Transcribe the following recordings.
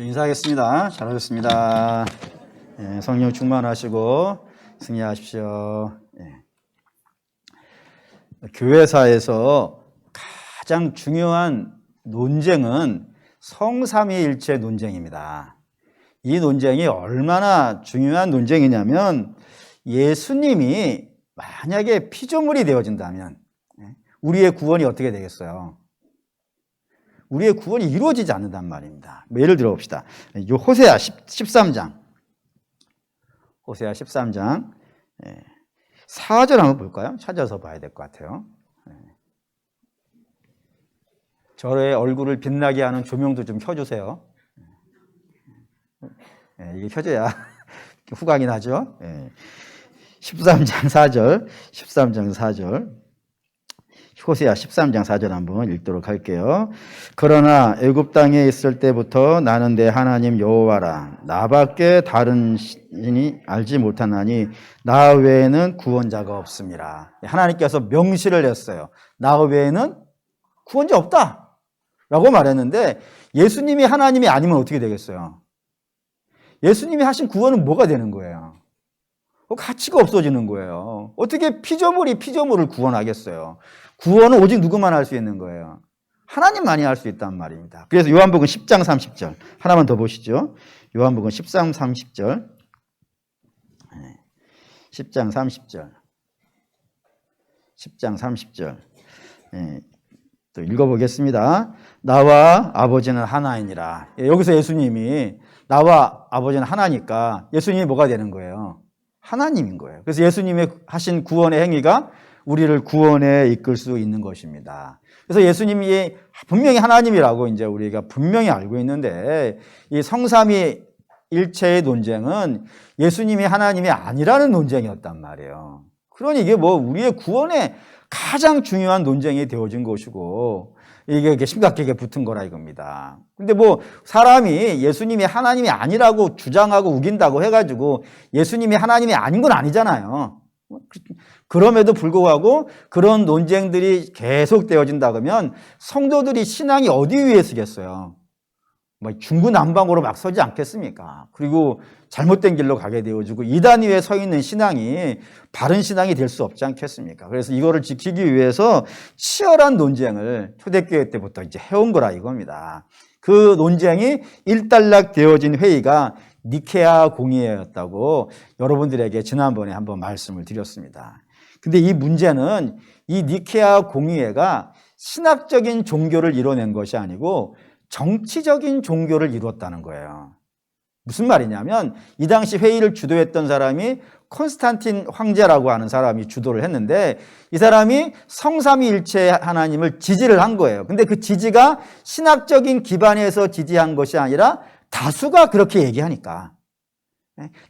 인사하겠습니다. 잘하셨습니다. 성령 충만하시고 승리하십시오. 교회사에서 가장 중요한 논쟁은 성삼위일체 논쟁입니다. 이 논쟁이 얼마나 중요한 논쟁이냐면 예수님이 만약에 피조물이 되어진다면 우리의 구원이 어떻게 되겠어요? 우리의 구원이 이루어지지 않는단 말입니다. 예를 들어 봅시다. 호세아 13장. 호세아 13장 4절 한번 볼까요? 찾아서 봐야 될 것 같아요. 저의 얼굴을 빛나게 하는 조명도 좀 켜주세요. 이게 켜져야 후광이 나죠. 13장 4절, 13장 4절. 호세아 13장 4절 한번 읽도록 할게요. 그러나 애굽 땅에 있을 때부터 나는 내 하나님 여호와라. 나밖에 다른 신이 알지 못하나니 나 외에는 구원자가 없습니다. 하나님께서 명시를 했어요. 나 외에는 구원자 없다 라고 말했는데 예수님이 하나님이 아니면 어떻게 되겠어요? 예수님이 하신 구원은 뭐가 되는 거예요? 가치가 없어지는 거예요. 어떻게 피조물이 피조물을 구원하겠어요? 구원은 오직 누구만 할 수 있는 거예요? 하나님만이 할 수 있단 말입니다. 그래서 요한복음 10장 30절 하나만 더 보시죠. 요한복음 10장 30절 10장 30절 10장 30절 또 읽어보겠습니다. 나와 아버지는 하나이니라. 여기서 예수님이 나와 아버지는 하나니까 예수님이 뭐가 되는 거예요? 하나님인 거예요. 그래서 예수님의 하신 구원의 행위가 우리를 구원에 이끌 수 있는 것입니다. 그래서 예수님이 분명히 하나님이라고 이제 우리가 분명히 알고 있는데 이 성삼위 일체의 논쟁은 예수님이 하나님이 아니라는 논쟁이었단 말이에요. 그러니 이게 뭐 우리의 구원에 가장 중요한 논쟁이 되어진 것이고 이게 심각하게 붙은 거라 이겁니다. 근데 뭐 사람이 예수님이 하나님이 아니라고 주장하고 우긴다고 해가지고 예수님이 하나님이 아닌 건 아니잖아요. 그럼에도 불구하고 그런 논쟁들이 계속 되어진다 그러면 성도들이 신앙이 어디 위에 서겠어요? 뭐 중구난방으로 막 서지 않겠습니까? 그리고 잘못된 길로 가게 되어지고 이단 위에 서 있는 신앙이 바른 신앙이 될 수 없지 않겠습니까? 그래서 이거를 지키기 위해서 치열한 논쟁을 초대교회 때부터 이제 해온 거라 이겁니다. 그 논쟁이 일단락 되어진 회의가 니케아 공의회였다고 여러분들에게 지난번에 한번 말씀을 드렸습니다. 근데 이 문제는 이 니케아 공의회가 신학적인 종교를 이뤄낸 것이 아니고 정치적인 종교를 이루었다는 거예요. 무슨 말이냐면 이 당시 회의를 주도했던 사람이 콘스탄틴 황제라고 하는 사람이 주도를 했는데 이 사람이 성삼위일체 하나님을 지지를 한 거예요. 근데 그 지지가 신학적인 기반에서 지지한 것이 아니라 다수가 그렇게 얘기하니까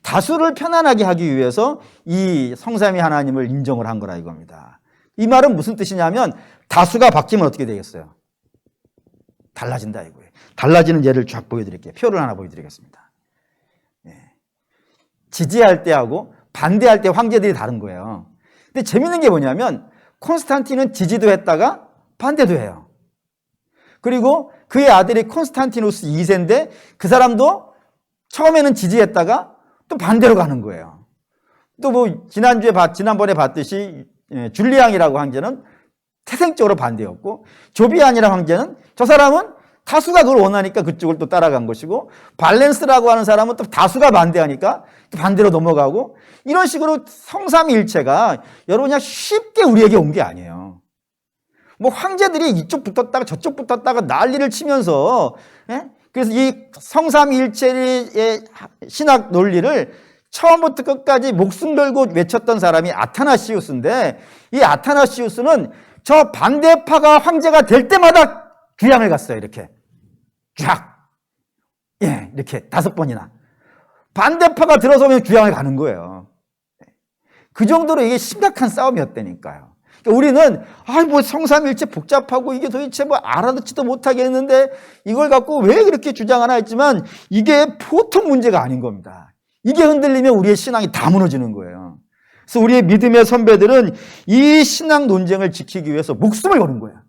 다수를 편안하게 하기 위해서 이 성삼위 하나님을 인정을 한 거라 이겁니다. 이 말은 무슨 뜻이냐면 다수가 바뀌면 어떻게 되겠어요? 달라진다 이거예요. 달라지는 예를 쫙 보여드릴게요. 표를 하나 보여드리겠습니다. 지지할 때하고 반대할 때 황제들이 다른 거예요. 근데 재밌는 게 뭐냐면 콘스탄틴은 지지도 했다가 반대도 해요. 그리고 그의 아들이 콘스탄티누스 2세인데 그 사람도 처음에는 지지했다가 또 반대로 가는 거예요. 또 뭐 지난번에 봤듯이 줄리앙이라고 황제는 태생적으로 반대였고 조비안이라는 황제는 저 사람은 다수가 그걸 원하니까 그쪽을 또 따라간 것이고 발렌스라고 하는 사람은 또 다수가 반대하니까 반대로 넘어가고 이런 식으로 성삼위일체가 여러분 그냥 쉽게 우리에게 온 게 아니에요. 뭐 황제들이 이쪽 붙었다가 저쪽 붙었다가 난리를 치면서 그래서 이 성삼위일체의 신학 논리를 처음부터 끝까지 목숨 걸고 외쳤던 사람이 아타나시우스인데 이 아타나시우스는 저 반대파가 황제가 될 때마다 귀향을 갔어요. 이렇게 쫙 이렇게 5번이나 반대파가 들어서면 귀향을 가는 거예요. 그 정도로 이게 심각한 싸움이었다니까요. 그러니까 우리는 뭐 성삼일체 복잡하고 이게 도대체 뭐 알아듣지도 못하겠는데 이걸 갖고 왜 그렇게 주장하나 했지만 이게 보통 문제가 아닌 겁니다. 이게 흔들리면 우리의 신앙이 다 무너지는 거예요. 그래서 우리의 믿음의 선배들은 이 신앙 논쟁을 지키기 위해서 목숨을 거는 거예요.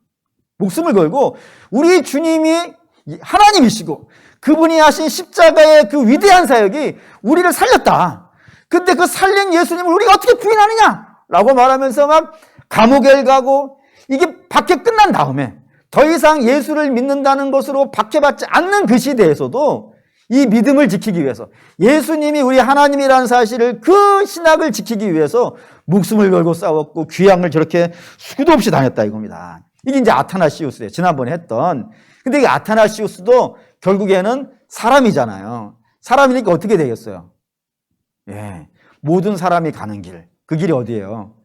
목숨을 걸고 우리 주님이 하나님이시고 그분이 하신 십자가의 그 위대한 사역이 우리를 살렸다. 근데 그 살린 예수님을 우리가 어떻게 부인하느냐? 라고 말하면서 막 감옥에 가고 이게 박해 끝난 다음에 더 이상 예수를 믿는다는 것으로 박해받지 않는 그 시대에서도 이 믿음을 지키기 위해서 예수님이 우리 하나님이라는 사실을 그 신학을 지키기 위해서 목숨을 걸고 싸웠고 귀향을 저렇게 수도 없이 다녔다 이겁니다. 이게 이제 아타나시우스예요. 지난번에 했던. 근데 이 아타나시우스도 결국에는 사람이잖아요. 사람이니까 어떻게 되겠어요? 예, 모든 사람이 가는 길, 그 길이 어디예요?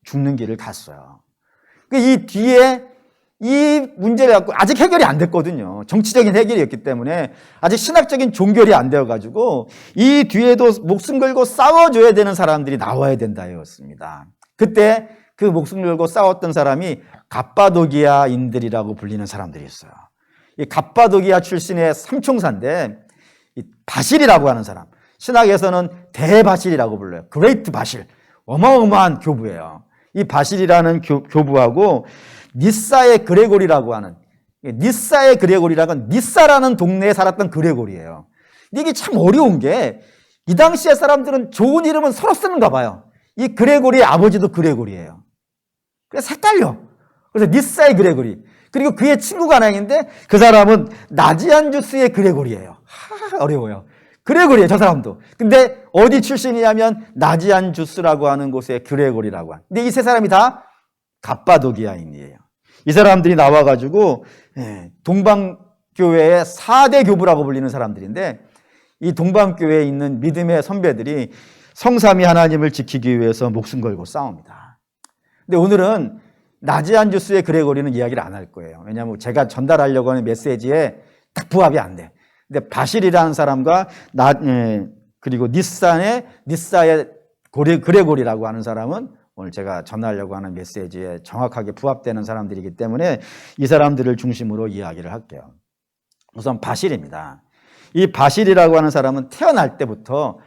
죽는 길을 갔어요. 이 뒤에 이 문제를 갖고 아직 해결이 안 됐거든요. 정치적인 해결이었기 때문에 아직 신학적인 종결이 안 되어가지고 이 뒤에도 목숨 걸고 싸워줘야 되는 사람들이 나와야 된다였습니다. 그때 그 목숨 걸고 싸웠던 사람이 갑바도기아인들이라고 불리는 사람들이 있어요. 이 갑바도기아 출신의 삼총사인데 이 바실이라고 하는 사람, 신학에서는 대바실이라고 불러요. 그레이트 바실, 어마어마한 교부예요. 이 바실이라는 교부하고 니사의 그레고리라고 하는, 니사의 그레고리라는 니사라는 동네에 살았던 그레고리예요. 이게 참 어려운 게 이 당시의 사람들은 좋은 이름은 서로 쓰는가 봐요. 이 그레고리의 아버지도 그레고리예요. 그래서 헷갈려. 그래서 니사의 그레고리, 그리고 그의 친구가 하나 있는데 그 사람은 나지안주스의 그레고리예요. 어려워요. 그레고리예요, 저 사람도. 근데 어디 출신이냐면 나지안주스라고 하는 곳의 그레고리라고 하는. 근데 이 세 사람이 다 갑바도기아인이에요. 이 사람들이 나와가지고 동방교회의 4대 교부라고 불리는 사람들인데 이 동방교회에 있는 믿음의 선배들이 성삼위 하나님을 지키기 위해서 목숨 걸고 싸웁니다. 근데 오늘은 나지안주스의 그레고리는 이야기를 안 할 거예요. 왜냐하면 제가 전달하려고 하는 메시지에 딱 부합이 안 돼. 근데 바실이라는 사람과 그리고 니사의 그레고리라고 하는 사람은 오늘 제가 전하려고 하는 메시지에 정확하게 부합되는 사람들이기 때문에 이 사람들을 중심으로 이야기를 할게요. 우선 바실입니다. 이 바실이라고 하는 사람은 태어날 때부터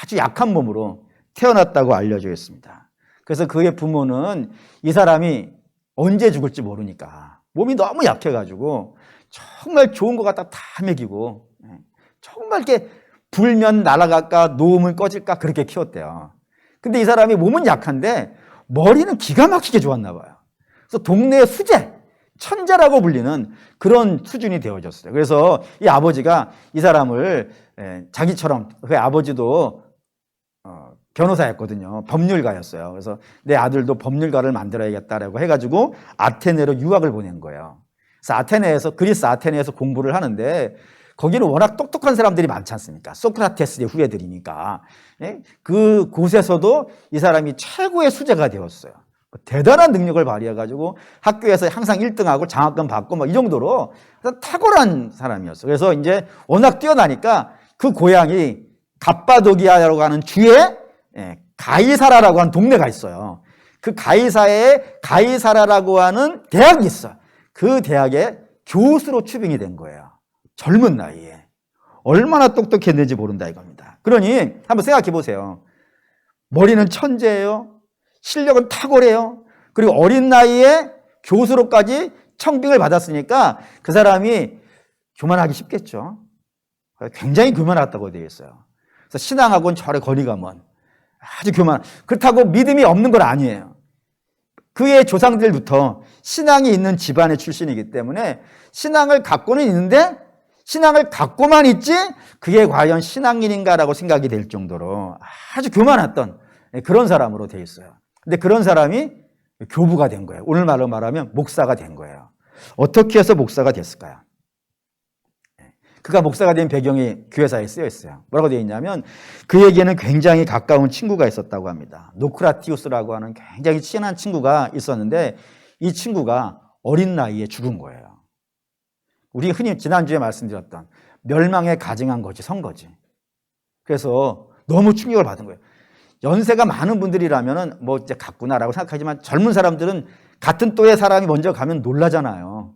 아주 약한 몸으로 태어났다고 알려져 있습니다. 그래서 그의 부모는 이 사람이 언제 죽을지 모르니까 몸이 너무 약해가지고 정말 좋은 것 갖다 다 먹이고 정말 이렇게 불면 날아갈까 놓으면 꺼질까 그렇게 키웠대요. 근데 이 사람이 몸은 약한데 머리는 기가 막히게 좋았나 봐요. 그래서 동네의 수재, 천재라고 불리는 그런 수준이 되어졌어요. 그래서 이 아버지가 이 사람을 자기처럼, 그 아버지도 변호사였거든요. 법률가였어요. 그래서 내 아들도 법률가를 만들어야겠다라고 해가지고 아테네로 유학을 보낸 거예요. 그래서 아테네에서, 그리스 아테네에서 공부를 하는데 거기는 워낙 똑똑한 사람들이 많지 않습니까? 소크라테스의 후예들이니까. 그 곳에서도 이 사람이 최고의 수재가 되었어요. 대단한 능력을 발휘해가지고 학교에서 항상 1등하고 장학금 받고 뭐 이 정도로 탁월한 사람이었어요. 그래서 이제 워낙 뛰어나니까 그 고향이 갑바도기아라고 하는 주에 가이사라라고 하는 동네가 있어요. 그 가이사에 가이사라라고 하는 대학이 있어요. 그 대학에 교수로 추빙이 된 거예요. 젊은 나이에. 얼마나 똑똑했는지 모른다 이겁니다. 그러니 한번 생각해 보세요. 머리는 천재예요. 실력은 탁월해요. 그리고 어린 나이에 교수로까지 청빙을 받았으니까 그 사람이 교만하기 쉽겠죠. 굉장히 교만했다고 되어 있어요. 그래서 신앙하고는 절에 거리가 먼 아주 교만. 그렇다고 믿음이 없는 건 아니에요. 그의 조상들부터 신앙이 있는 집안의 출신이기 때문에 신앙을 갖고는 있는데 신앙을 갖고만 있지 그게 과연 신앙인인가라고 생각이 될 정도로 아주 교만했던 그런 사람으로 되어 있어요. 근데 그런 사람이 교부가 된 거예요. 오늘 말로 말하면 목사가 된 거예요. 어떻게 해서 목사가 됐을까요? 그가 목사가 된 배경이 교회사에 쓰여 있어요. 뭐라고 되어 있냐면 그에게는 굉장히 가까운 친구가 있었다고 합니다. 노크라티우스라고 하는 굉장히 친한 친구가 있었는데 이 친구가 어린 나이에 죽은 거예요. 우리 흔히 지난주에 말씀드렸던 멸망에 가증한 거지 선 거지. 그래서 너무 충격을 받은 거예요. 연세가 많은 분들이라면 뭐 이제 갔구나라고 생각하지만 젊은 사람들은 같은 또의 사람이 먼저 가면 놀라잖아요.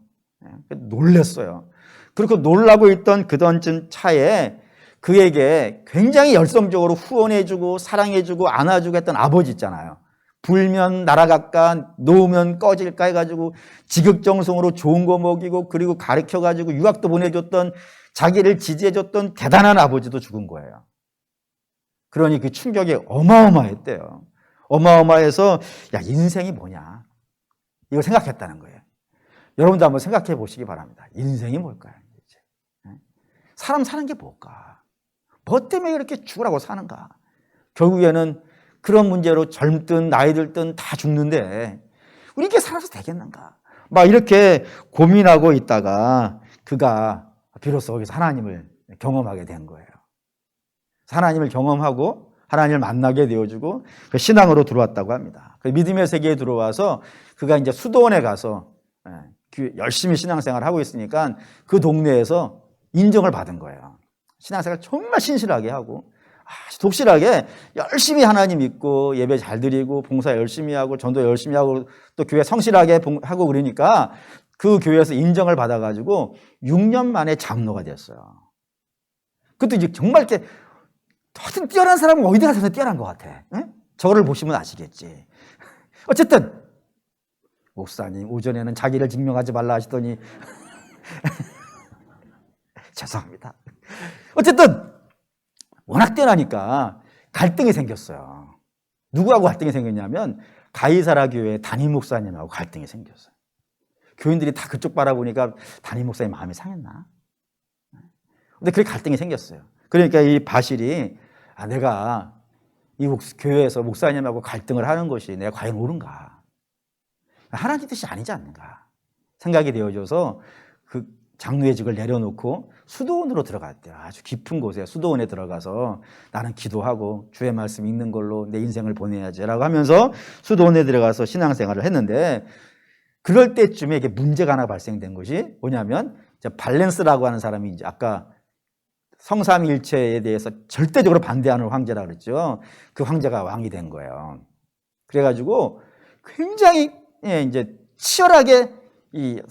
놀랬어요. 그렇게 놀라고 있던 그던 차에 그에게 굉장히 열성적으로 후원해주고 사랑해주고 안아주고 했던 아버지 있잖아요. 불면 날아갈까, 놓으면 꺼질까 해가지고 지극정성으로 좋은 거 먹이고 그리고 가르쳐가지고 유학도 보내줬던, 자기를 지지해줬던 대단한 아버지도 죽은 거예요. 그러니 그 충격이 어마어마했대요. 어마어마해서 야, 인생이 뭐냐, 이걸 생각했다는 거예요. 여러분도 한번 생각해 보시기 바랍니다. 인생이 뭘까요? 사람 사는 게 뭘까? 뭐 때문에 이렇게 죽으라고 사는가? 결국에는 그런 문제로 젊든 나이 들든 다 죽는데 우리 이렇게 살아서 되겠는가? 막 이렇게 고민하고 있다가 그가 비로소 거기서 하나님을 경험하게 된 거예요. 하나님을 경험하고 하나님을 만나게 되어주고 그 신앙으로 들어왔다고 합니다. 그 믿음의 세계에 들어와서 그가 이제 수도원에 가서 열심히 신앙생활을 하고 있으니까 그 동네에서 인정을 받은 거예요. 신앙생활 정말 신실하게 하고 아주 독실하게 열심히 하나님 믿고 예배 잘 드리고 봉사 열심히 하고 전도 열심히 하고 또 교회 성실하게 하고 그러니까 그 교회에서 인정을 받아가지고 6년 만에 장로가 됐어요. 그것도 이제 정말 이렇게 하여튼 뛰어난 사람은 어디 가서 뛰어난 것 같아. 에? 저거를 보시면 아시겠지. 어쨌든 목사님 오전에는 자기를 증명하지 말라 하시더니 죄송합니다. 어쨌든 워낙 뛰어나니까 갈등이 생겼어요. 누구하고 갈등이 생겼냐면 가이사라 교회 담임 목사님하고 갈등이 생겼어요. 교인들이 다 그쪽 바라보니까 담임 목사님 마음이 상했나? 근데 그렇게 갈등이 생겼어요. 그러니까 이 바실이 내가 이 교회에서 목사님하고 갈등을 하는 것이 내가 과연 옳은가? 하나님 뜻이 아니지 않는가? 생각이 되어져서 그 장로의 직을 내려놓고 수도원으로 들어갔대요. 아주 깊은 곳에 수도원에 들어가서 나는 기도하고 주의 말씀 읽는 걸로 내 인생을 보내야지라고 하면서 수도원에 들어가서 신앙생활을 했는데 그럴 때쯤에 이게 문제가 하나 발생된 것이 뭐냐면 발렌스라고 하는 사람이 이제 아까 성삼일체에 대해서 절대적으로 반대하는 황제라 그랬죠. 그 황제가 왕이 된 거예요. 그래가지고 굉장히 이제 치열하게 이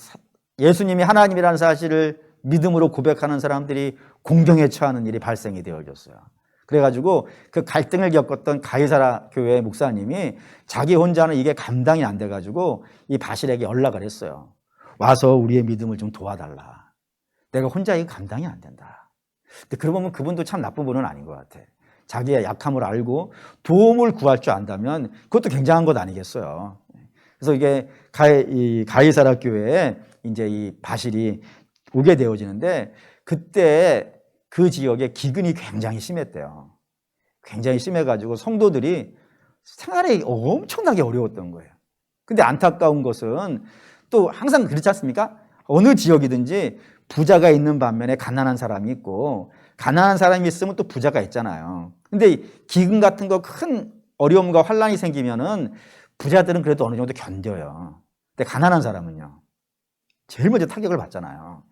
예수님이 하나님이라는 사실을 믿음으로 고백하는 사람들이 공경에 처하는 일이 발생이 되어졌어요. 그래가지고 그 갈등을 겪었던 가이사라 교회 목사님이 자기 혼자는 이게 감당이 안 돼가지고 이 바실에게 연락을 했어요. 와서 우리의 믿음을 좀 도와달라. 내가 혼자 이거 감당이 안 된다. 근데 그러고 보면 그분도 참 나쁜 분은 아닌 것 같아. 자기의 약함을 알고 도움을 구할 줄 안다면 그것도 굉장한 것 아니겠어요. 그래서 이게 가이사라 교회에 이제 이 바실이 오게 되어지는데 그때 그 지역에 기근이 굉장히 심했대요. 굉장히 심해가지고 성도들이 생활이 엄청나게 어려웠던 거예요. 근데 안타까운 것은 또 항상 그렇지 않습니까? 어느 지역이든지 부자가 있는 반면에 가난한 사람이 있고 가난한 사람이 있으면 또 부자가 있잖아요. 근데 기근 같은 거 큰 어려움과 환란이 생기면은 부자들은 그래도 어느 정도 견뎌요. 근데 가난한 사람은요, 제일 먼저 타격을 받잖아요.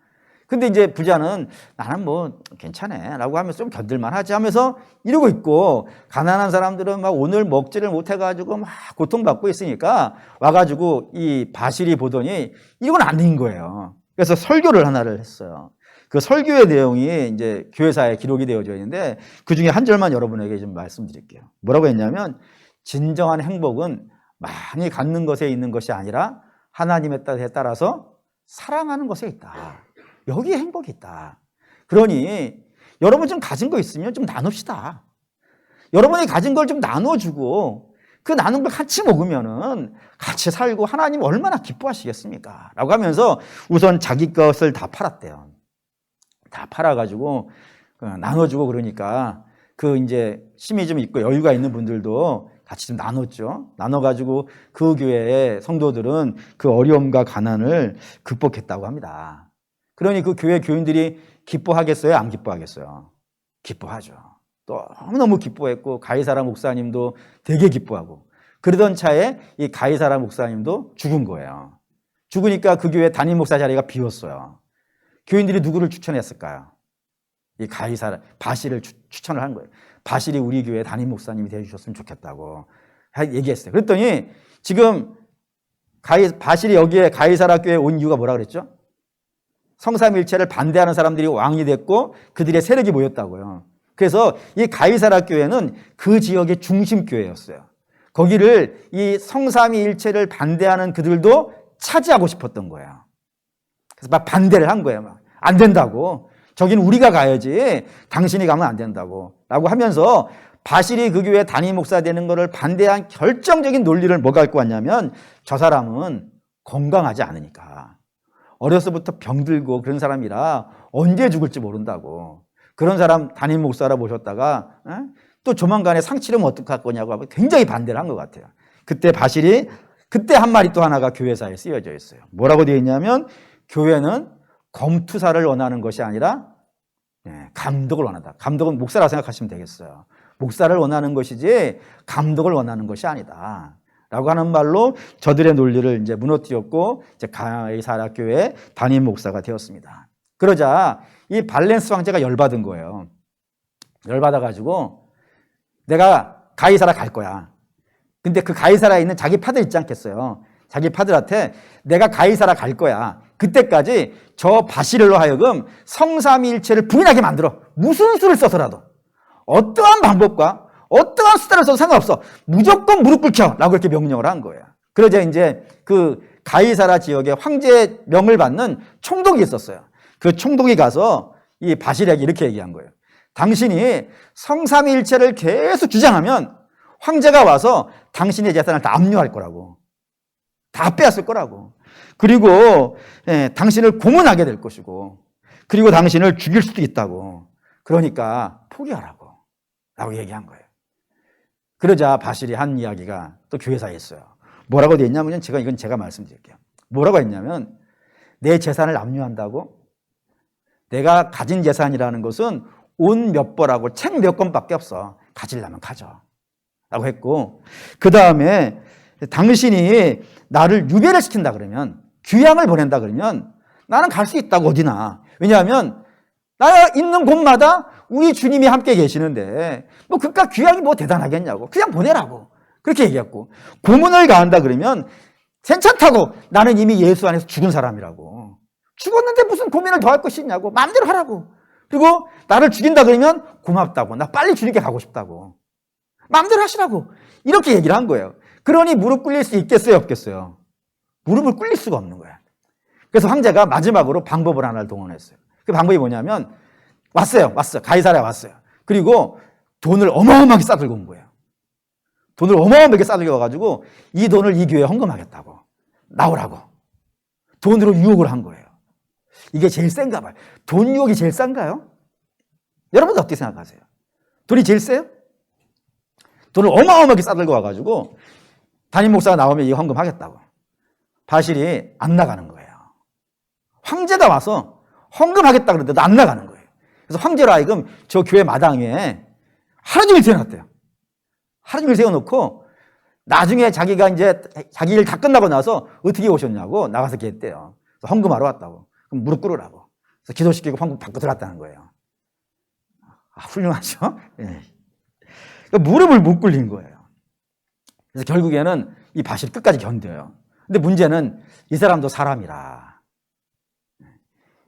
근데 이제 부자는 나는 뭐 괜찮아 라고 하면서 좀 견딜만 하지 하면서 이러고 있고 가난한 사람들은 막 오늘 먹지를 못해가지고 막 고통받고 있으니까 와가지고 이 바실이 보더니 이건 안 된 거예요. 그래서 설교를 하나를 했어요. 그 설교의 내용이 이제 교회사에 기록이 되어져 있는데 그 중에 한 절만 여러분에게 좀 말씀드릴게요. 뭐라고 했냐면 진정한 행복은 많이 갖는 것에 있는 것이 아니라 하나님의 뜻에 따라서 사랑하는 것에 있다. 여기에 행복이 있다. 그러니 여러분 좀 가진 거 있으면 좀 나눕시다. 여러분이 가진 걸 좀 나눠주고 그 나눈 걸 같이 먹으면은 같이 살고 하나님 얼마나 기뻐하시겠습니까? 라고 하면서 우선 자기 것을 다 팔았대요. 다 팔아가지고 나눠주고 그러니까 그 이제 힘이 좀 있고 여유가 있는 분들도 같이 좀 나눴죠. 나눠가지고 그 교회의 성도들은 그 어려움과 가난을 극복했다고 합니다. 그러니 그 교회 교인들이 기뻐하겠어요? 안 기뻐하겠어요? 기뻐하죠. 너무너무 기뻐했고 가이사라 목사님도 되게 기뻐하고 그러던 차에 이 가이사라 목사님도 죽은 거예요. 죽으니까 그 교회 담임 목사 자리가 비었어요. 교인들이 누구를 추천했을까요? 이 가이사라 바실을 추천을 한 거예요. 바실이 우리 교회 담임 목사님이 되어주셨으면 좋겠다고 얘기했어요. 그랬더니 지금 바실이 여기에 가이사라 교회에 온 이유가 뭐라 그랬죠? 성삼일체를 반대하는 사람들이 왕이 됐고 그들의 세력이 모였다고요. 그래서 이 가이사라 교회는 그 지역의 중심 교회였어요. 거기를 이 성삼위일체를 반대하는 그들도 차지하고 싶었던 거예요. 그래서 막 반대를 한 거예요. 막. 안 된다고. 저기는 우리가 가야지. 당신이 가면 안 된다고. 라고 하면서 바실이 그 교회 담임 목사 되는 것을 반대한 결정적인 논리를 뭐가 갖고 왔냐면 저 사람은 건강하지 않으니까. 어려서부터 병들고 그런 사람이라 언제 죽을지 모른다고. 그런 사람 담임 목사라 모셨다가 또 조만간에 상치려면 어떡할 거냐고 하고 굉장히 반대를 한 것 같아요. 그때 바실이 그때 한 말이 또 하나가 교회사에 쓰여져 있어요. 뭐라고 되어 있냐면 교회는 검투사를 원하는 것이 아니라 감독을 원한다. 감독은 목사라고 생각하시면 되겠어요. 목사를 원하는 것이지 감독을 원하는 것이 아니다. 라고 하는 말로 저들의 논리를 이제 무너뜨렸고 이제 가이사랴교회 담임 목사가 되었습니다. 그러자 이 발렌스 황제가 열받은 거예요. 열받아가지고 내가 가이사랴 갈 거야. 근데 그 가이사랴에 있는 자기 파들 있지 않겠어요. 자기 파들한테 내가 가이사랴 갈 거야. 그때까지 저 바실로 하여금 성삼위일체를 부인하게 만들어. 무슨 수를 써서라도 어떠한 방법과 어떠한 수단을 써도 상관없어. 무조건 무릎 꿇혀. 라고 이렇게 명령을 한 거예요. 그러자 이제 그 가이사랴 지역에 황제의 명을 받는 총독이 있었어요. 그 총독이 가서 이 바실에게 이렇게 얘기한 거예요. 당신이 성삼위일체를 계속 주장하면 황제가 와서 당신의 재산을 다 압류할 거라고. 다 빼앗을 거라고. 그리고 당신을 고문하게 될 것이고 그리고 당신을 죽일 수도 있다고. 그러니까 포기하라고. 라고 얘기한 거예요. 그러자 바실이 한 이야기가 또 교회사에 있어요. 뭐라고 되어 있냐면 이건 제가 말씀드릴게요. 뭐라고 했냐면 내 재산을 압류한다고? 내가 가진 재산이라는 것은 온 몇 벌하고 책 몇 권밖에 없어. 가지려면 가져. 라고 했고 그 다음에 당신이 나를 유배를 시킨다 그러면 귀향을 보낸다 그러면 나는 갈 수 있다고 어디나. 왜냐하면 나 있는 곳마다 우리 주님이 함께 계시는데 뭐 그깟 귀향이 뭐 대단하겠냐고. 그냥 보내라고. 그렇게 얘기했고 고문을 가한다 그러면 괜찮다고. 나는 이미 예수 안에서 죽은 사람이라고. 죽었는데 무슨 고민을 더 할 것이 있냐고. 마음대로 하라고. 그리고 나를 죽인다 그러면 고맙다고. 나 빨리 주님께 가고 싶다고. 마음대로 하시라고. 이렇게 얘기를 한 거예요. 그러니 무릎 꿇릴 수 있겠어요, 없겠어요? 무릎을 꿇릴 수가 없는 거야. 그래서 황제가 마지막으로 방법을 하나를 동원했어요. 그 방법이 뭐냐면 왔어요. 가이사랴 왔어요. 그리고 돈을 어마어마하게 싸들고 온 거예요. 돈을 어마어마하게 싸들고 와가지고 이 돈을 이 교회에 헌금하겠다고. 나오라고. 돈으로 유혹을 한 거예요. 이게 제일 센가 봐요. 돈 유혹이 제일 싼가요? 여러분 어떻게 생각하세요? 돈이 제일 세요? 돈을 어마어마하게 싸들고 와가지고 담임 목사가 나오면 이거 헌금하겠다고. 바실이 안 나가는 거예요. 황제가 와서 헌금하겠다 그러는데도 안 나가는 거예요. 그래서 황제로 하여금 저 교회 마당에 하루 종일 세워놨대요. 하루 종일 세워놓고 나중에 자기가 이제 자기 일 다 끝나고 나서 어떻게 오셨냐고 나가서 얘기했대요. 그래서 헌금하러 왔다고. 그럼 무릎 꿇으라고. 그래서 기도시키고 헌금 받고 들어갔다는 거예요. 훌륭하죠? 네. 무릎을 못 꿇린 거예요. 그래서 결국에는 이 바실이 끝까지 견뎌요. 근데 문제는 이 사람도 사람이라.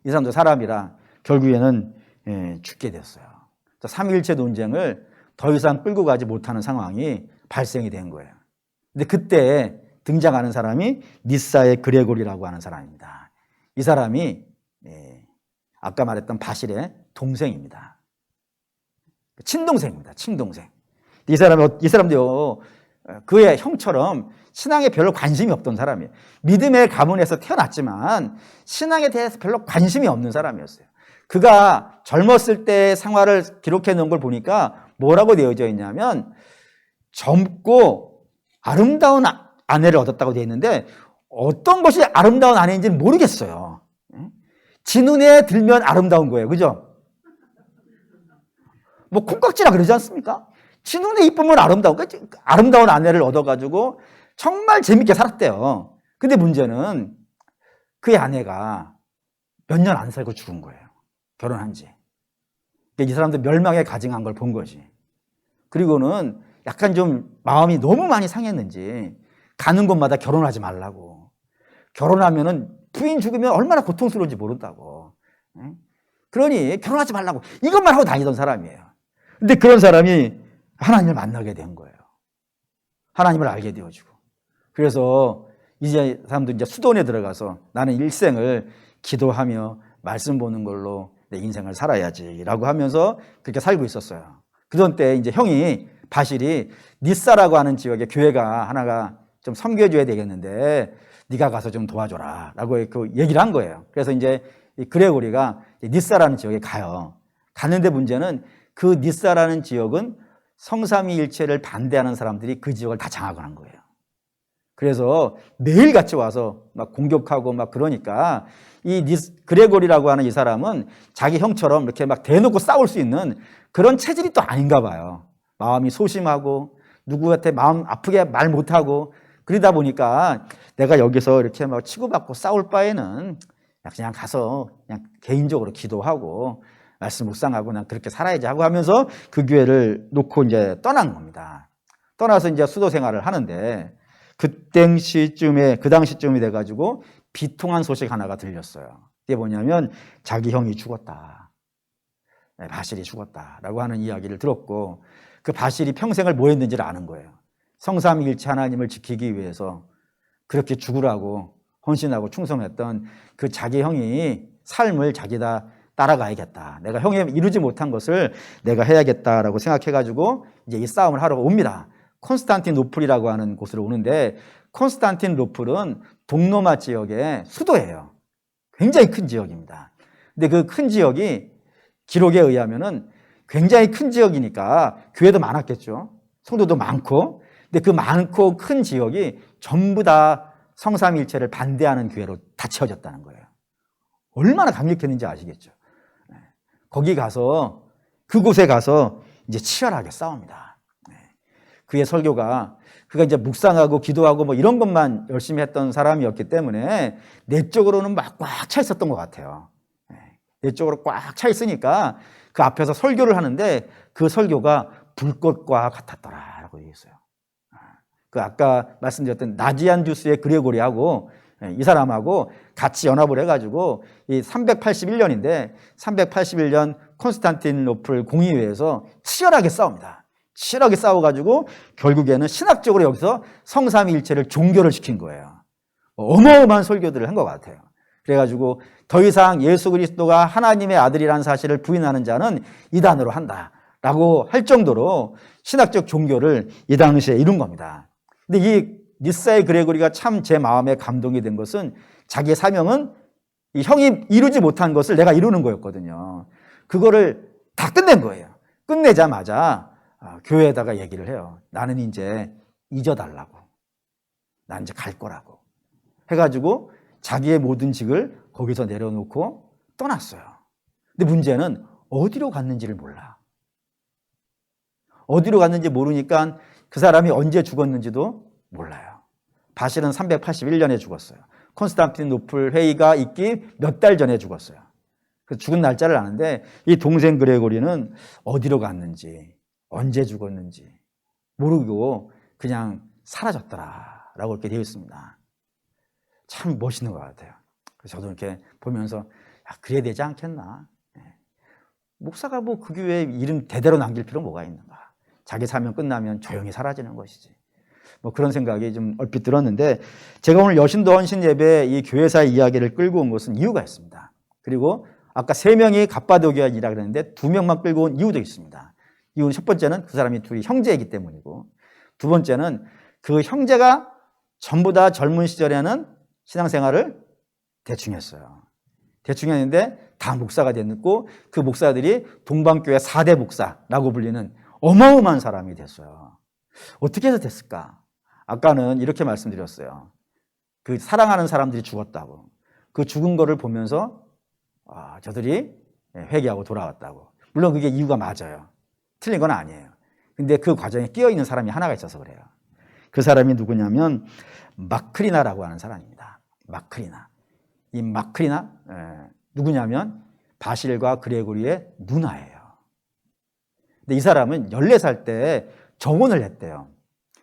이 사람도 사람이라 결국에는 죽게 됐어요. 삼위일체 논쟁을 더 이상 끌고 가지 못하는 상황이 발생이 된 거예요. 근데 그때 등장하는 사람이 니사의 그레고리라고 하는 사람입니다. 이 사람이 아까 말했던 바실의 동생입니다. 친동생입니다. 친동생. 이 사람도요, 그의 형처럼 신앙에 별로 관심이 없던 사람이에요. 믿음의 가문에서 태어났지만 신앙에 대해서 별로 관심이 없는 사람이었어요. 그가 젊었을 때의 생활을 기록해 놓은 걸 보니까 뭐라고 되어져 있냐면 젊고 아름다운 아내를 얻었다고 되어 있는데 어떤 것이 아름다운 아내인지는 모르겠어요. 지 눈에 들면 아름다운 거예요. 그죠? 뭐 콩깍지라 그러지 않습니까? 지 눈에 이쁘면 아름다운 아내를 얻어가지고 정말 재밌게 살았대요. 근데 문제는 그의 아내가 몇 년 안 살고 죽은 거예요. 결혼한 지. 이 사람도 멸망에 가증한 걸 본 거지. 그리고는 약간 좀 마음이 너무 많이 상했는지 가는 곳마다 결혼하지 말라고. 결혼하면은 부인 죽으면 얼마나 고통스러운지 모른다고. 그러니 결혼하지 말라고. 이것만 하고 다니던 사람이에요. 근데 그런 사람이 하나님을 만나게 된 거예요. 하나님을 알게 되어주고. 그래서 이제 사람도 이제 수도원에 들어가서 나는 일생을 기도하며 말씀 보는 걸로 내 인생을 살아야지라고 하면서 그렇게 살고 있었어요. 그런 때 이제 형이 바실이 니사라고 하는 지역에 교회가 하나가 좀 섬겨줘야 되겠는데 네가 가서 좀 도와줘라라고 그 얘기를 한 거예요. 그래서 이제 이 그레고리가 니사라는 지역에 가요. 가는데 문제는 그 니사라는 지역은 성삼위일체를 반대하는 사람들이 그 지역을 다 장악을 한 거예요. 그래서 매일 같이 와서 막 공격하고 막 그러니까 이 그레고리라고 하는 이 사람은 자기 형처럼 이렇게 막 대놓고 싸울 수 있는 그런 체질이 또 아닌가 봐요. 마음이 소심하고 누구한테 마음 아프게 말 못하고 그러다 보니까 내가 여기서 이렇게 막 치고받고 싸울 바에는 그냥 가서 그냥 개인적으로 기도하고 말씀 묵상하고 난 그렇게 살아야지 하고 하면서 그 교회를 놓고 이제 떠난 겁니다. 떠나서 이제 수도 생활을 하는데 그 당시쯤이 돼가지고 비통한 소식 하나가 들렸어요. 그게 뭐냐면 자기 형이 죽었다. 바실이 죽었다라고 하는 이야기를 들었고 그 바실이 평생을 뭐 했는지를 아는 거예요. 성삼위일체 하나님을 지키기 위해서 그렇게 죽으라고 헌신하고 충성했던 그 자기 형이 삶을 자기다 따라가야겠다. 내가 형이 이루지 못한 것을 내가 해야겠다라고 생각해가지고 이제 이 싸움을 하러 옵니다. 콘스탄티노플이라고 하는 곳으로 오는데 콘스탄티노플은 동로마 지역의 수도예요. 굉장히 큰 지역입니다. 근데 그 큰 지역이 기록에 의하면은 굉장히 큰 지역이니까 교회도 많았겠죠. 성도도 많고. 근데 그 많고 큰 지역이 전부 다 성삼일체를 반대하는 교회로 다 채워졌다는 거예요. 얼마나 강력했는지 아시겠죠. 거기 가서 그곳에 가서 이제 치열하게 싸웁니다. 그의 설교가 그가 이제 묵상하고 기도하고 뭐 이런 것만 열심히 했던 사람이었기 때문에 내적으로는 막 꽉 차 있었던 것 같아요. 내적으로 꽉 차 있으니까 그 앞에서 설교를 하는데 그 설교가 불꽃과 같았더라라고 얘기했어요. 그 아까 말씀드렸던 나지안주스의 그레고리하고 이 사람하고 같이 연합을 해가지고 이 381년인데 381년 콘스탄티노플 공의회에서 치열하게 싸웁니다. 치열하게 싸워가지고 결국에는 신학적으로 여기서 성삼위일체를 종결을 시킨 거예요. 어마어마한 설교들을 한 것 같아요. 그래가지고 더 이상 예수 그리스도가 하나님의 아들이라는 사실을 부인하는 자는 이단으로 한다라고 할 정도로 신학적 종교를 이 당시에 이룬 겁니다. 근데 이 니사의 그레고리가 참 제 마음에 감동이 된 것은 자기의 사명은 이 형이 이루지 못한 것을 내가 이루는 거였거든요. 그거를 다 끝낸 거예요. 끝내자마자 교회에다가 얘기를 해요. 나는 이제 잊어달라고. 난 이제 갈 거라고. 해가지고 자기의 모든 직을 거기서 내려놓고 떠났어요. 근데 문제는 어디로 갔는지를 몰라. 어디로 갔는지 모르니까 그 사람이 언제 죽었는지도 몰라요. 바실은 381년에 죽었어요. 콘스탄티노플 회의가 있기 몇 달 전에 죽었어요. 그 죽은 날짜를 아는데 이 동생 그레고리는 어디로 갔는지 언제 죽었는지 모르고 그냥 사라졌더라라고 이렇게 되어 있습니다. 참 멋있는 것 같아요. 그래서 저도 이렇게 보면서 그래야 되지 않겠나. 목사가 뭐 그 교회 이름 대대로 남길 필요 뭐가 있는가. 자기 사명 끝나면 조용히 사라지는 것이지. 뭐 그런 생각이 좀 얼핏 들었는데 제가 오늘 여신도 헌신 예배 이 교회사의 이야기를 끌고 온 것은 이유가 있습니다. 그리고 아까 3명이 갑바도기아이라 그랬는데 2명만 끌고 온 이유도 있습니다. 이유는 첫 번째는 그 사람이 둘이 형제이기 때문이고 두 번째는 그 형제가 전부 다 젊은 시절에는 신앙생활을 대충 했어요. 대충 했는데 다 목사가 됐고 그 목사들이 동방교회 4대 목사라고 불리는 어마어마한 사람이 됐어요. 어떻게 해서 됐을까? 아까는 이렇게 말씀드렸어요. 그 사랑하는 사람들이 죽었다고. 그 죽은 거를 보면서 저들이 회개하고 돌아왔다고. 물론 그게 이유가 맞아요. 틀린 건 아니에요. 근데 그 과정에 끼어있는 사람이 하나가 있어서 그래요. 그 사람이 누구냐면 마크리나라고 하는 사람입니다. 마크리나. 이 마크리나 누구냐면 바실과 그레고리의 누나예요. 근데 이 사람은 14살 때 정혼을 했대요.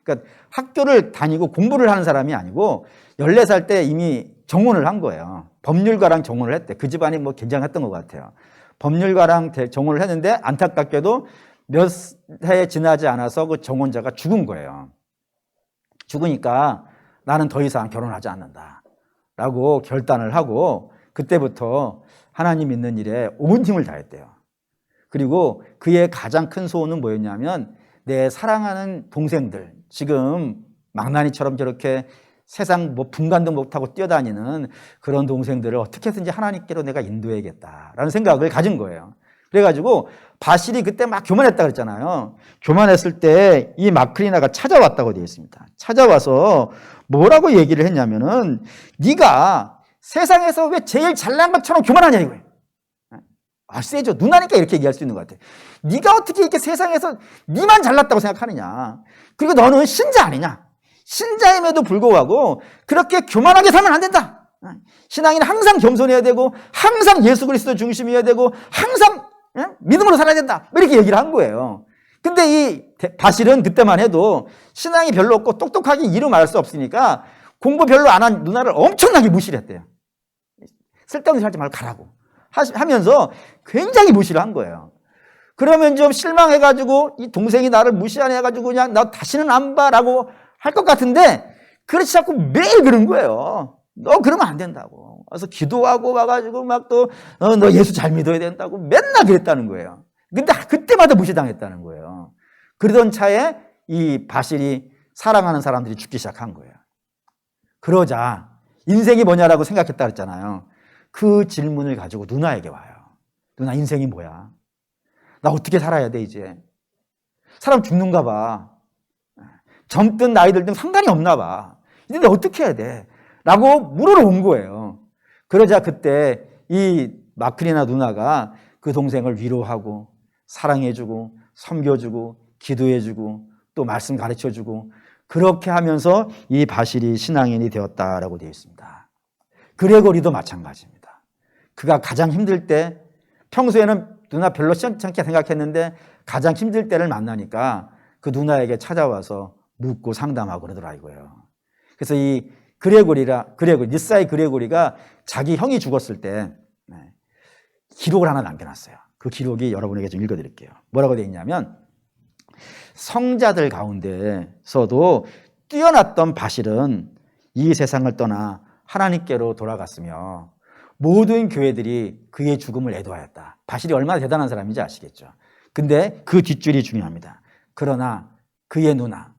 그러니까 학교를 다니고 공부를 하는 사람이 아니고 14살 때 이미 정혼을 한 거예요. 법률가랑 정혼을 했대. 그 집안이 뭐 굉장했던 것 같아요. 법률가랑 정혼을 했는데 안타깝게도 몇 해 지나지 않아서 그 정혼자가 죽은 거예요. 죽으니까 나는 더 이상 결혼하지 않는다 라고 결단을 하고 그때부터 하나님 믿는 일에 온 힘을 다했대요. 그리고 그의 가장 큰 소원은 뭐였냐면 내 사랑하는 동생들, 지금 망나니처럼 저렇게 세상 뭐 분간도 못하고 뛰어다니는 그런 동생들을 어떻게든지 하나님께로 내가 인도해야겠다라는 생각을 가진 거예요. 그래가지고 바실이 그때 막 교만했다 그랬잖아요. 교만했을 때 이 마크리나가 찾아왔다고 되어 있습니다. 찾아와서 뭐라고 얘기를 했냐면은 네가 세상에서 왜 제일 잘난 것처럼 교만하냐 이거예요. 세죠. 누나니까 이렇게 얘기할 수 있는 것 같아. 네가 어떻게 이렇게 세상에서 네만 잘났다고 생각하느냐. 그리고 너는 신자 아니냐. 신자임에도 불구하고 그렇게 교만하게 살면 안 된다. 신앙인은 항상 겸손해야 되고 항상 예수 그리스도 중심이어야 되고 항상 믿음으로 살아야 된다. 이렇게 얘기를 한 거예요. 근데 이 바실은 그때만 해도 신앙이 별로 없고 똑똑하게 이루 말할 수 없으니까 공부 별로 안 한 누나를 엄청나게 무시를 했대요. 쓸데없는 소리 하지 말고 가라고 하면서 굉장히 무시를 한 거예요. 그러면 좀 실망해가지고 이 동생이 나를 무시해가지고 그냥 나 다시는 안 봐라고 할 것 같은데 그렇지 않고 매일 그런 거예요. 너 그러면 안 된다고. 그래서 기도하고 와가지고 막 또 너 예수 잘 믿어야 된다고 맨날 그랬다는 거예요. 근데 그때마다 무시당했다는 거예요. 그러던 차에 이 바실이 사랑하는 사람들이 죽기 시작한 거예요. 그러자 인생이 뭐냐라고 생각했다 그랬잖아요. 그 질문을 가지고 누나에게 와요. 누나 인생이 뭐야? 나 어떻게 살아야 돼 이제? 사람 죽는가 봐. 젊든 나이 들든 상관이 없나 봐. 이제 내가 어떻게 해야 돼? 라고 물으러 온 거예요. 그러자 그때 이 마크리나 누나가 그 동생을 위로하고 사랑해주고 섬겨주고 기도해주고 또 말씀 가르쳐주고 그렇게 하면서 이 바실이 신앙인이 되었다라고 되어 있습니다. 그레고리도 마찬가지입니다. 그가 가장 힘들 때 평소에는 누나 별로 시원찮게 생각했는데 가장 힘들 때를 만나니까 그 누나에게 찾아와서 묻고 상담하고 그러더라고요. 그래서 이 니사의 그레고리가 자기 형이 죽었을 때 기록을 하나 남겨놨어요. 그 기록이 여러분에게 좀 읽어드릴게요. 뭐라고 되어 있냐면 성자들 가운데서도 뛰어났던 바실은 이 세상을 떠나 하나님께로 돌아갔으며 모든 교회들이 그의 죽음을 애도하였다. 바실이 얼마나 대단한 사람인지 아시겠죠? 근데 그 뒷줄이 중요합니다. 그러나 그의 누나,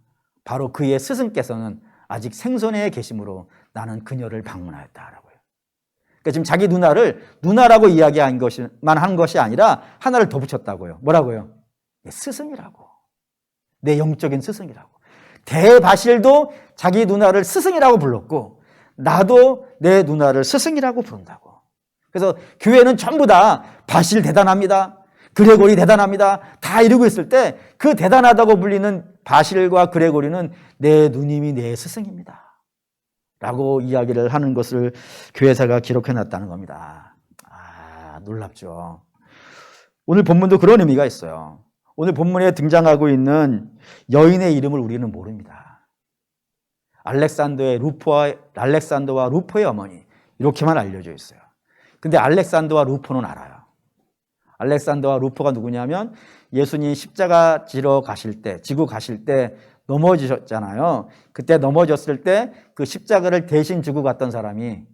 바로 그의 스승께서는 아직 생존해 계심으로 나는 그녀를 방문하였다라고요. 그러니까 지금 자기 누나를 누나라고 이야기한 것만 한 것이 아니라 하나를 더 붙였다고요. 뭐라고요? 스승이라고. 내 영적인 스승이라고. 대바실도 자기 누나를 스승이라고 불렀고 나도 내 누나를 스승이라고 부른다고. 그래서 교회는 전부 다 바실 대단합니다. 그레고리 대단합니다. 다 이러고 있을 때 그 대단하다고 불리는 바실과 그레고리는 내 누님이 내 스승입니다. 라고 이야기를 하는 것을 교회사가 기록해 놨다는 겁니다. 놀랍죠. 오늘 본문도 그런 의미가 있어요. 오늘 본문에 등장하고 있는 여인의 이름을 우리는 모릅니다. 알렉산더와 루포의 어머니 이렇게만 알려져 있어요. 근데 알렉산더와 루포는 알아요. 알렉산더와 루포가 누구냐면 예수님 십자가 지고 가실 때 넘어지셨잖아요. 그때 넘어졌을 때 그 십자가를 대신 지고 갔던 사람이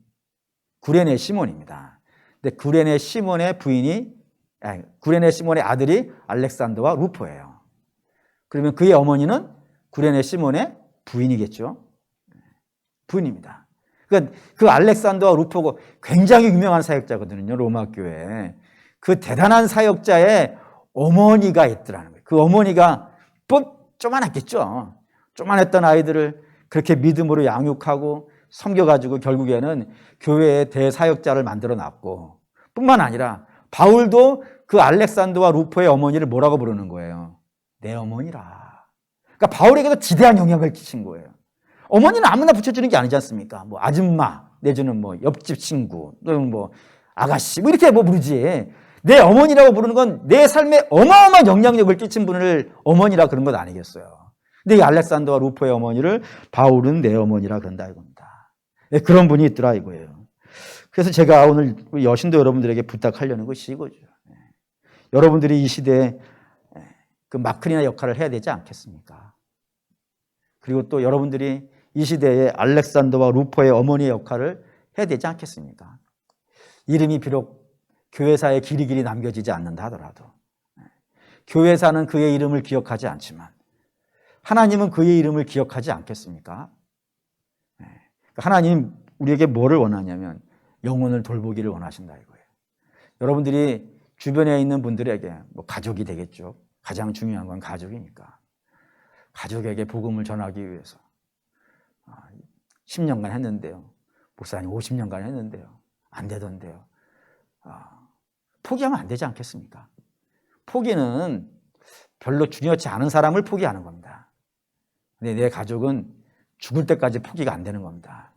구레네 시몬입니다. 근데 구레네 시몬의 아들이 알렉산더와 루포예요. 그러면 그의 어머니는 구레네 시몬의 부인이겠죠. 부인입니다. 그러니까 그 알렉산더와 루포가 굉장히 유명한 사역자거든요. 로마 교회에. 그 대단한 사역자의 어머니가 있더라는 거예요. 그 어머니가 쪼만했겠죠. 쪼만했던 아이들을 그렇게 믿음으로 양육하고 섬겨가지고 결국에는 교회의 대사역자를 만들어 놨고 뿐만 아니라 바울도 그 알렉산더와 루포의 어머니를 뭐라고 부르는 거예요? 내 어머니라. 그러니까 바울에게도 지대한 영향을 끼친 거예요. 어머니는 아무나 붙여주는 게 아니지 않습니까? 뭐 아줌마 내지는 뭐 옆집 친구 또는 뭐 아가씨 뭐 이렇게 뭐 부르지. 내 어머니라고 부르는 건 내 삶에 어마어마한 영향력을 끼친 분을 어머니라 그런 것 아니겠어요. 근데 이 알렉산더와 루포의 어머니를 바울은 내 어머니라 그런다 이겁니다. 네, 그런 분이 있더라 이거예요. 그래서 제가 오늘 여신도 여러분들에게 부탁하려는 것이 이거죠. 여러분들이 이 시대에 그 마크리나 역할을 해야 되지 않겠습니까? 그리고 또 여러분들이 이 시대에 알렉산더와 루포의 어머니의 역할을 해야 되지 않겠습니까? 이름이 비록 교회사에 길이길이 남겨지지 않는다 하더라도 교회사는 그의 이름을 기억하지 않지만 하나님은 그의 이름을 기억하지 않겠습니까? 하나님 우리에게 뭐를 원하냐면 영혼을 돌보기를 원하신다 이거예요. 여러분들이 주변에 있는 분들에게 뭐 가족이 되겠죠. 가장 중요한 건 가족이니까. 가족에게 복음을 전하기 위해서 10년간 했는데요. 목사님 50년간 했는데요. 안 되던데요. 포기하면 안 되지 않겠습니까? 포기는 별로 중요치 않은 사람을 포기하는 겁니다. 근데 내 가족은 죽을 때까지 포기가 안 되는 겁니다.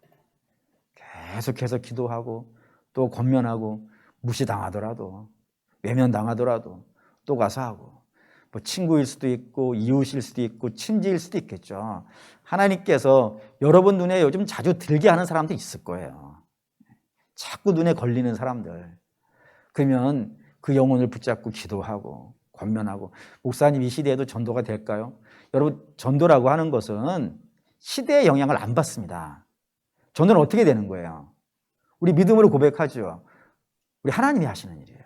계속해서 기도하고 또 권면하고 무시당하더라도 외면당하더라도 또 가서 하고 뭐 친구일 수도 있고 이웃일 수도 있고 친지일 수도 있겠죠. 하나님께서 여러분 눈에 요즘 자주 들게 하는 사람도 있을 거예요. 자꾸 눈에 걸리는 사람들. 그러면 그 영혼을 붙잡고 기도하고 권면하고 목사님 이 시대에도 전도가 될까요? 여러분 전도라고 하는 것은 시대의 영향을 안 받습니다. 전도는 어떻게 되는 거예요? 우리 믿음으로 고백하죠. 우리 하나님이 하시는 일이에요.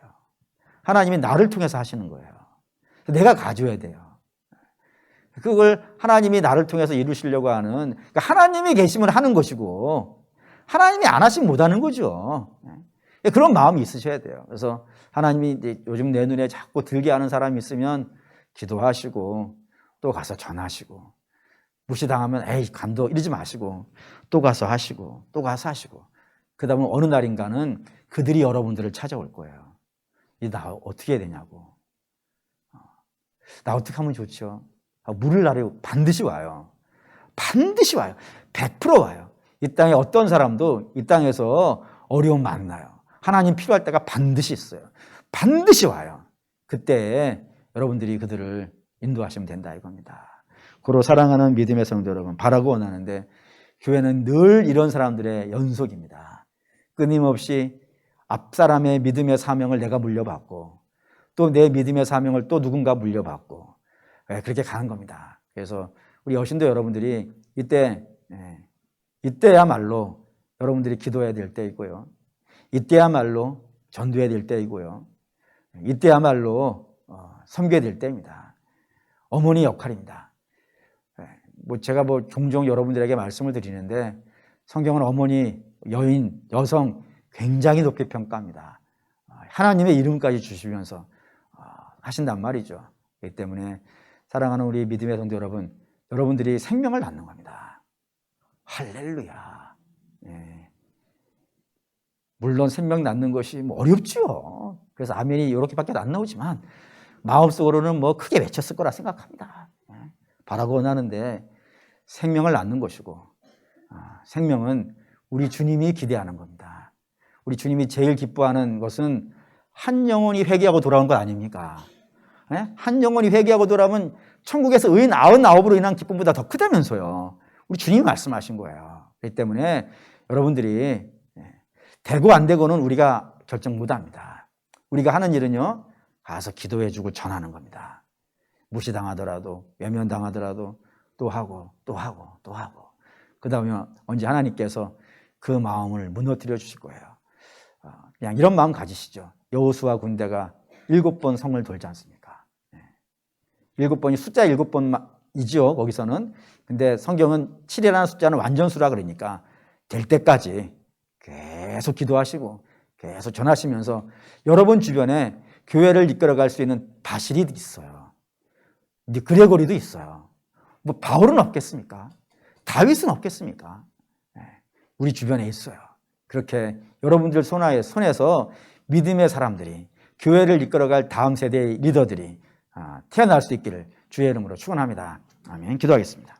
하나님이 나를 통해서 하시는 거예요. 내가 가져야 돼요. 그걸 하나님이 나를 통해서 이루시려고 하는, 그러니까 하나님이 계시면 하는 것이고 하나님이 안 하시면 못 하는 거죠. 그런 마음이 있으셔야 돼요. 그래서 하나님이 이제 요즘 내 눈에 자꾸 들게 하는 사람이 있으면 기도하시고 또 가서 전하시고 무시당하면 에이 간도 이러지 마시고 또 가서 하시고 또 가서 하시고 그 다음에 어느 날인가는 그들이 여러분들을 찾아올 거예요. 나 어떻게 해야 되냐고. 나 어떻게 하면 좋죠? 물을 나를 반드시 와요. 반드시 와요. 100% 와요. 이 땅에 어떤 사람도 이 땅에서 어려움 만나요. 하나님 필요할 때가 반드시 있어요. 반드시 와요. 그때 여러분들이 그들을 인도하시면 된다 이겁니다. 고로 사랑하는 믿음의 성도 여러분, 바라고 원하는데 교회는 늘 이런 사람들의 연속입니다. 끊임없이 앞사람의 믿음의 사명을 내가 물려받고 또 내 믿음의 사명을 또 누군가 물려받고 그렇게 가는 겁니다. 그래서 우리 여신도 여러분들이 이때야말로 여러분들이 기도해야 될 때이고요. 이때야말로 전도해야 될 때이고요. 이때야말로 섬겨야 될 때입니다. 어머니 역할입니다. 뭐 제가 종종 여러분들에게 말씀을 드리는데 성경은 어머니, 여인, 여성 굉장히 높게 평가합니다. 하나님의 이름까지 주시면서 하신단 말이죠. 그렇기 때문에 사랑하는 우리 믿음의 성도 여러분, 여러분들이 생명을 낳는 겁니다. 할렐루야. 예. 물론 생명 낳는 것이 어렵죠. 그래서 아멘이 이렇게밖에 안 나오지만 마음속으로는 크게 외쳤을 거라 생각합니다. 예. 바라고 원하는데 생명을 낳는 것이고 생명은 우리 주님이 기대하는 겁니다. 우리 주님이 제일 기뻐하는 것은 한 영혼이 회개하고 돌아온 것 아닙니까? 예? 한 영혼이 회개하고 돌아오면 천국에서 의인 99으로 인한 기쁨보다 더 크다면서요. 우리 주님이 말씀하신 거예요. 그렇기 때문에 여러분들이 되고 안 되고는 우리가 결정 못합니다. 우리가 하는 일은요, 가서 기도해주고 전하는 겁니다. 무시당하더라도 외면당하더라도 또 하고 또 하고 또 하고 그 다음에 언제 하나님께서 그 마음을 무너뜨려 주실 거예요. 그냥 이런 마음 가지시죠. 여호수아 군대가 7번 성을 돌지 않습니까? 7번이 숫자 7번이죠, 거기서는. 근데 성경은 7이라는 숫자는 완전수라 그러니까 될 때까지 계속 기도하시고 계속 전하시면서 여러분 주변에 교회를 이끌어갈 수 있는 바실이 있어요. 그레고리도 있어요. 바울은 없겠습니까? 다윗은 없겠습니까? 우리 주변에 있어요. 그렇게 여러분들 손에서 믿음의 사람들이 교회를 이끌어갈 다음 세대의 리더들이 태어날 수 있기를 주의 이름으로 축원합니다. 아멘. 기도하겠습니다.